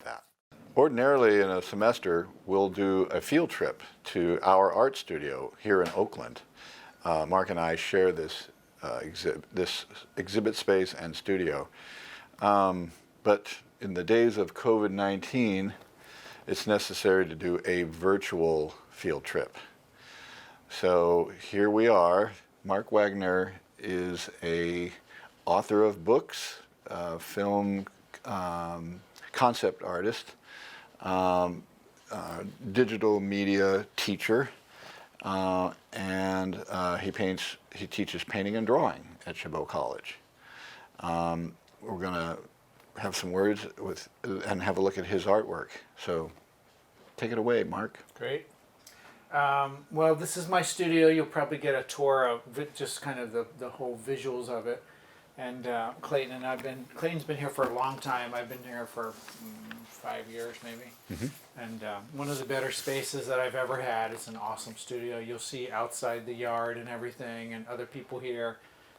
that. Ordinarily in a semester, we'll do a field trip to our art studio here in Oakland. Mark and I share this exhibit space and studio. But in the days of COVID-19, it's necessary to do a virtual field trip. So here we are. Mark Wagner is a author of books, film concept artist, digital media teacher, and he teaches painting and drawing at Chabot College. We're going to have some words and have a look at his artwork. So take it away, Mark. Great. Well, this is my studio. You'll probably get a tour of it, just kind of the whole visuals of it. And Clayton's been here for a long time. I've been here for 5 years maybe. Mm-hmm. And one of the better spaces that I've ever had. It's an awesome studio. You'll see outside the yard and everything and other people here.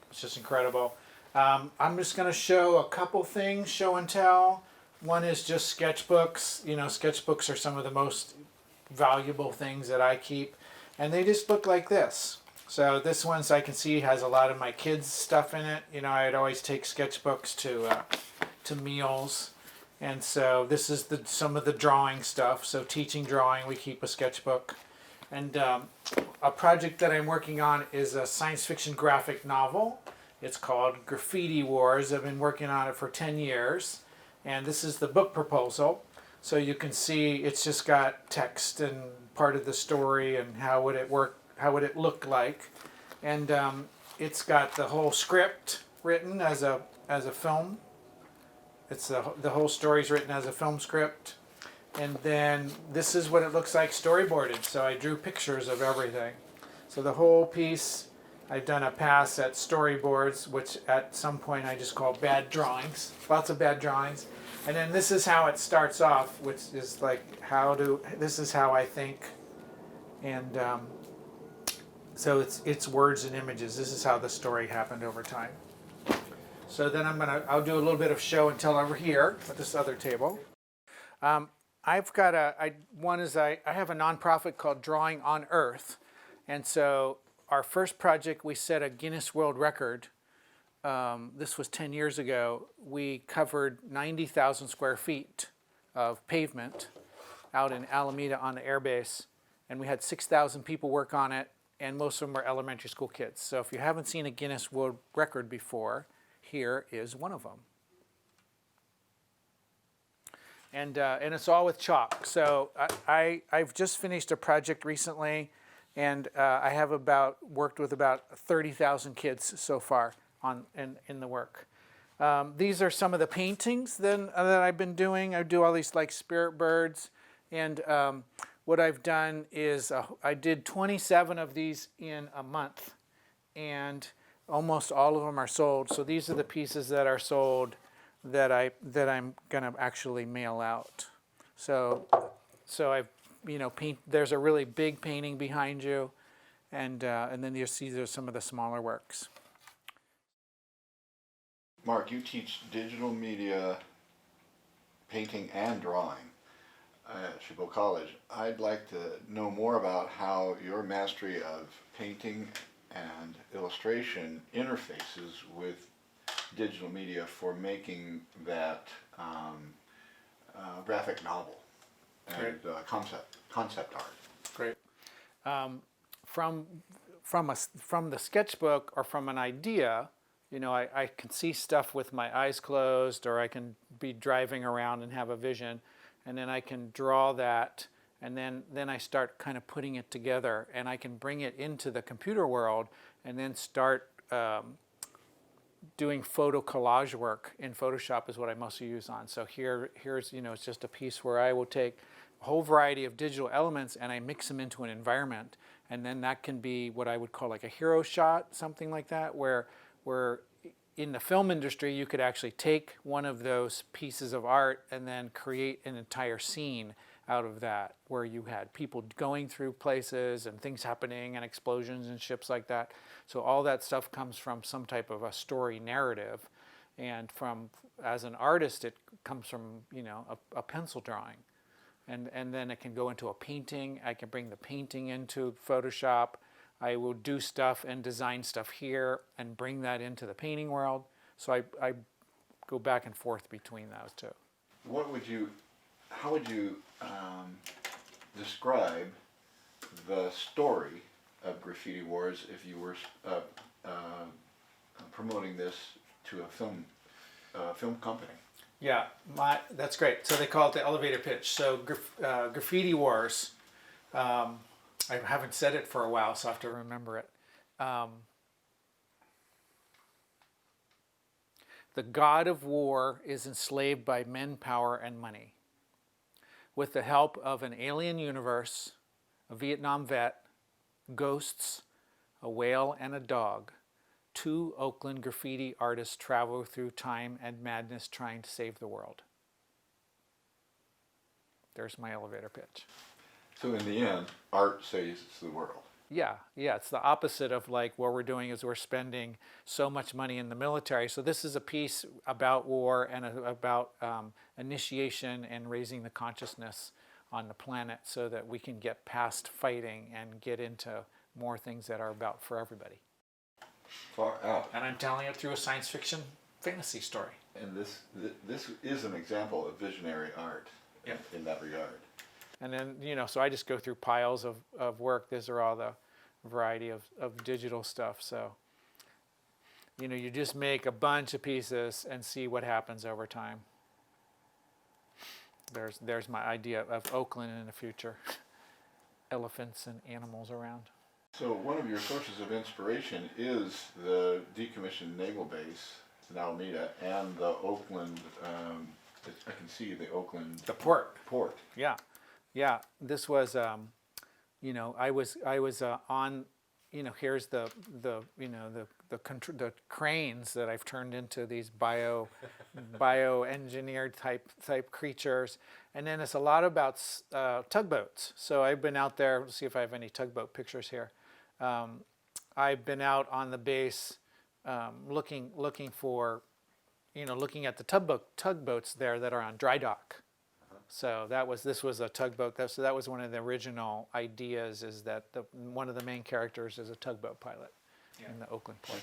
It's just incredible. I'm just going to show a couple things, show and tell. One is just sketchbooks. You know, sketchbooks are some of the most valuable things that I keep. And they just look like this. So this one, so I can see, has a lot of my kids' stuff in it. You know, I'd always take sketchbooks to meals. And so this is some of the drawing stuff. So teaching drawing, we keep a sketchbook. And a project that I'm working on is a science fiction graphic novel. It's called Graffiti Wars. I've been working on it for 10 years. And this is the book proposal. So you can see it's just got text and part of the story and how would it work, how would it look like. And it's got the whole script written as a film. It's the whole story's written as a film script. And then this is what it looks like storyboarded. So I drew pictures of everything. So the whole piece, I've done a pass at storyboards, which at some point I just call bad drawings. Lots of bad drawings. And then this is how it starts off, which is like this is how I think. And so it's words and images. This is how the story happened over time. So then I'll do a little bit of show and tell over here at this other table. I've got I have a nonprofit called Drawing on Earth. And so our first project, we set a Guinness World Record. This was 10 years ago. We covered 90,000 square feet of pavement out in Alameda on the airbase. And we had 6,000 people work on it, and most of them were elementary school kids. So if you haven't seen a Guinness World Record before, here is one of them. And it's all with chalk. So I've just finished a project recently, and I have worked with about 30,000 kids so far in the work. These are some of the paintings that I've been doing. I do all these like spirit birds, and what I've done is I did 27 of these in a month, and almost all of them are sold. So these are the pieces that are sold that I'm gonna actually mail out. So I've there's a really big painting behind you, and then you see there's some of the smaller works. Mark, you teach digital media, painting and drawing at Chabot College. I'd like to know more about how your mastery of painting and illustration interfaces with digital media for making that graphic novel and concept art. Great. From the sketchbook or from an idea, you know, I can see stuff with my eyes closed, or I can be driving around and have a vision, and then I can draw that, and then I start kind of putting it together, and I can bring it into the computer world and then start doing photo collage work in Photoshop is what I mostly use on. So here's it's just a piece where I will take a whole variety of digital elements and I mix them into an environment, and then that can be what I would call like a hero shot, something like that, where in the film industry you could actually take one of those pieces of art and then create an entire scene out of that, where you had people going through places and things happening and explosions and ships like that. So all that stuff comes from some type of a story narrative. And as an artist, it comes from, a pencil drawing. And then it can go into a painting. I can bring the painting into Photoshop. I will do stuff and design stuff here and bring that into the painting world. So I go back and forth between those two. How would you describe the story of Graffiti Wars if you were promoting this to a film company? Yeah, that's great. So they call it the elevator pitch. So Graffiti Wars, I haven't said it for a while, so I have to remember it. The god of war is enslaved by men, power, and money. With the help of an alien universe, a Vietnam vet, ghosts, a whale, and a dog, 2 Oakland graffiti artists travel through time and madness trying to save the world. There's my elevator pitch. So in the end, art saves the world. Yeah, it's the opposite of like what we're doing is we're spending so much money in the military. So this is a piece about war and about initiation and raising the consciousness on the planet so that we can get past fighting and get into more things that are about for everybody. Far out. And I'm telling it through a science fiction fantasy story. And this is an example of visionary art in that regard. And then, so I just go through piles of work. These are all the variety of digital stuff. So, you just make a bunch of pieces and see what happens over time. There's my idea of Oakland in the future. Elephants and animals around. So one of your sources of inspiration is the decommissioned naval base in Alameda and the Oakland, I can see the Oakland... The port. Port. Yeah. This was, I was on, here's the cranes that I've turned into these bio-engineered type creatures. And then it's a lot about tugboats. So I've been out there, let's see if I have any tugboat pictures here. I've been out on the base looking for, looking at the tugboats there that are on dry dock. So this was a tugboat. So that was one of the original ideas, is that one of the main characters is a tugboat pilot in the Oakland port.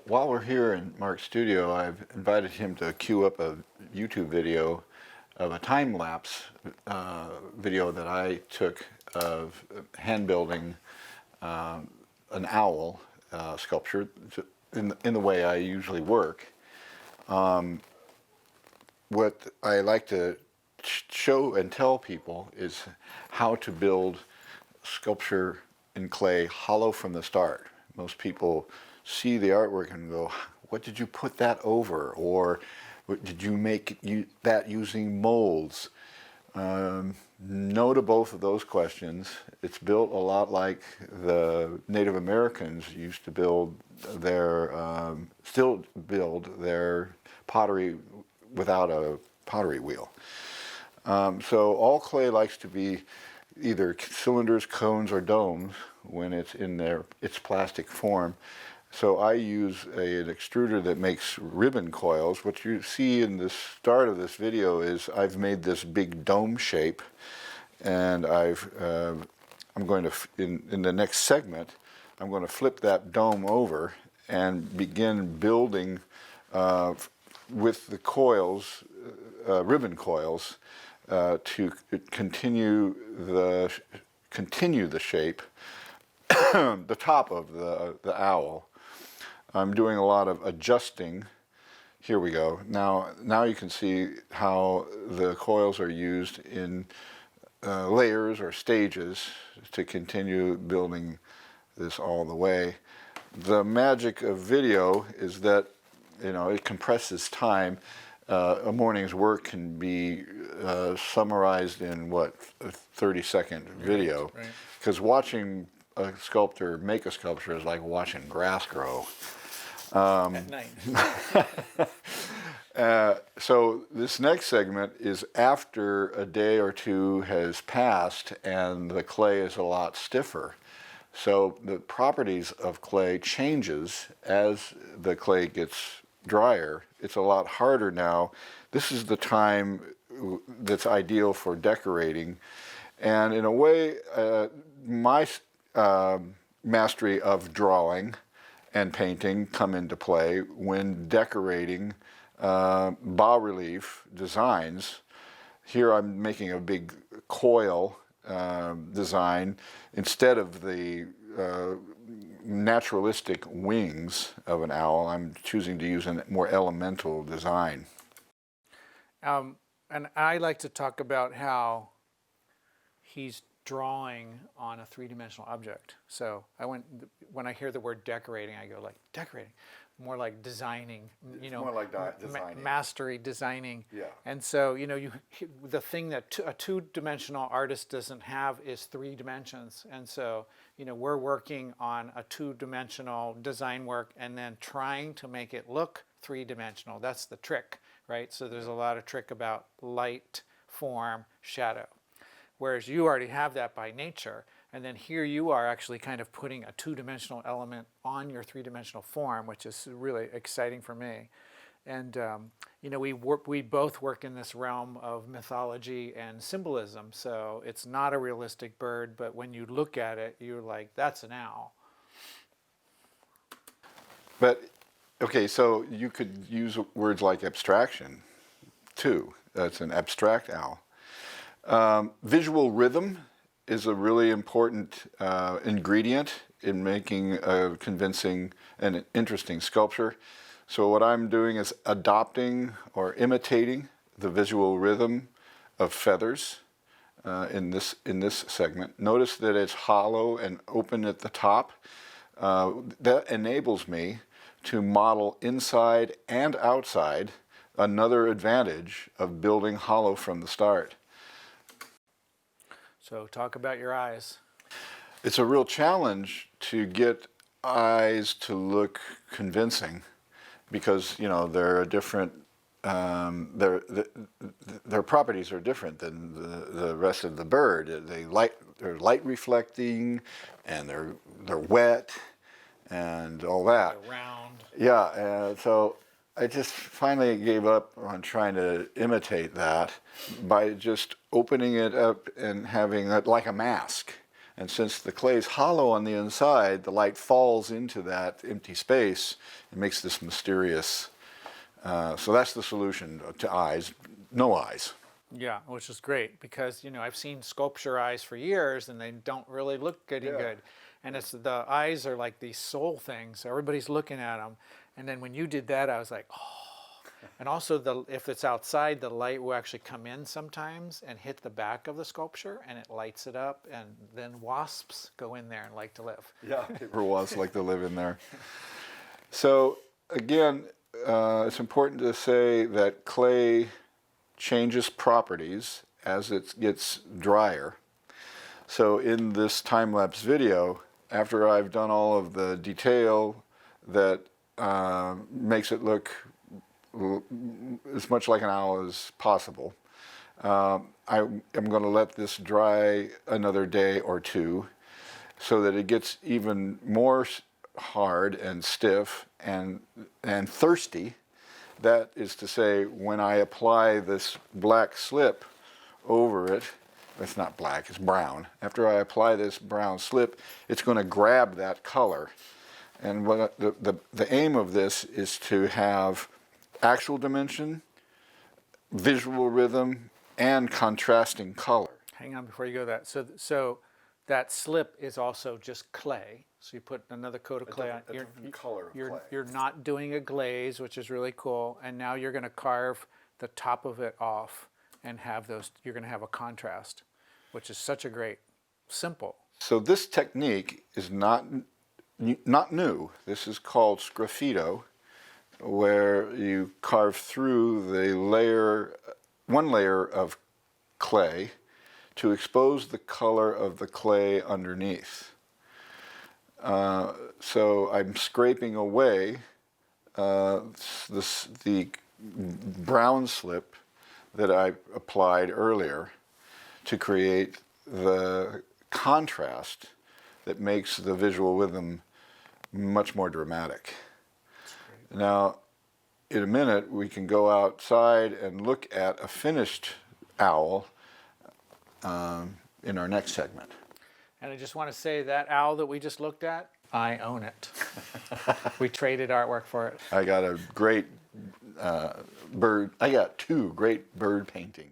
While we're here in Mark's studio, I've invited him to cue up a YouTube video of a time-lapse video that I took of hand building an owl sculpture in the way I usually work. What I like to show and tell people is how to build sculpture in clay hollow from the start. Most people see the artwork and go, what did you put that over? Or did you make that using molds? No to both of those questions. It's built a lot like the Native Americans used to build still build their pottery without a pottery wheel. So all clay likes to be either cylinders, cones, or domes when it's in its plastic form. So I use an extruder that makes ribbon coils. What you see in the start of this video is I've made this big dome shape, and I'm going to, in the next segment, I'm going to flip that dome over and begin building with the coils, ribbon coils, to continue the shape, the top of the owl. I'm doing a lot of adjusting. Here we go. Now you can see how the coils are used in layers or stages to continue building this all the way. The magic of video is that it compresses time. A morning's work can be summarized in a 30-second video. Right. Because watching a sculptor make a sculpture is like watching grass grow. At night. So this next segment is after a day or two has passed and the clay is a lot stiffer. So the properties of clay changes as the clay gets drier. It's a lot harder now. This is the time that's ideal for decorating. And in a way, my mastery of drawing and painting come into play when decorating bas-relief designs. Here I'm making a big coil design instead of the naturalistic wings of an owl. I'm choosing to use a more elemental design. And I like to talk about how he's drawing on a three-dimensional object. So when I hear the word decorating, I go like decorating, more like designing. You know, more like designing. Mastery, designing. Yeah. And so the thing that a two-dimensional artist doesn't have is 3 dimensions. And so we're working on a two-dimensional design work and then trying to make it look three-dimensional. That's the trick, right? So there's a lot of trick about light, form, shadow. Whereas you already have that by nature, and then here you are actually kind of putting a two-dimensional element on your three-dimensional form, which is really exciting for me. And we both work in this realm of mythology and symbolism, so it's not a realistic bird, but when you look at it, you're like, that's an owl. But, okay, so you could use words like abstraction, too. That's an abstract owl. Visual rhythm is a really important ingredient in making a convincing and interesting sculpture. So what I'm doing is adopting or imitating the visual rhythm of feathers in this segment. Notice that it's hollow and open at the top. That enables me to model inside and outside, another advantage of building hollow from the start. So talk about your eyes. It's a real challenge to get eyes to look convincing because, they're a different, their properties are different than the rest of the bird. They're light reflecting, and they're wet, and all that. They're round. Yeah, so I just finally gave up on trying to imitate that by just opening it up and having it like a mask. And since the clay is hollow on the inside, the light falls into that empty space and makes this mysterious. So that's the solution to eyes, no eyes. Yeah, which is great because, I've seen sculpture eyes for years and they don't really look good. And it's the eyes are like these soul things. So everybody's looking at them. And then when you did that, I was like, oh. And also, if it's outside, the light will actually come in sometimes and hit the back of the sculpture, and it lights it up. And then wasps go in there and like to live. Yeah, paper wasps like to live in there. So again, it's important to say that clay changes properties as it gets drier. So in this time-lapse video, after I've done all of the detail that makes it look as much like an owl as possible. I'm going to let this dry another day or two so that it gets even more hard and stiff and thirsty. That is to say, when I apply this black slip over it, it's not black, it's brown. After I apply this brown slip, it's going to grab that color. And what the aim of this is to have actual dimension, visual rhythm, and contrasting color. Hang on before you go to that. So that slip is also just clay. So you put another coat of clay on. You're not doing a glaze, which is really cool. And now you're going to carve the top of it off and have those. You're going to have a contrast, which is such a great, simple. So this technique is not new. This is called sgraffito, where you carve through one layer of clay to expose the color of the clay underneath. So I'm scraping away the brown slip that I applied earlier to create the contrast that makes the visual rhythm much more dramatic. Now, in a minute, we can go outside and look at a finished owl in our next segment. And I just want to say that owl that we just looked at, I own it. We traded artwork for it. I got a great bird. I got 2 great bird paintings.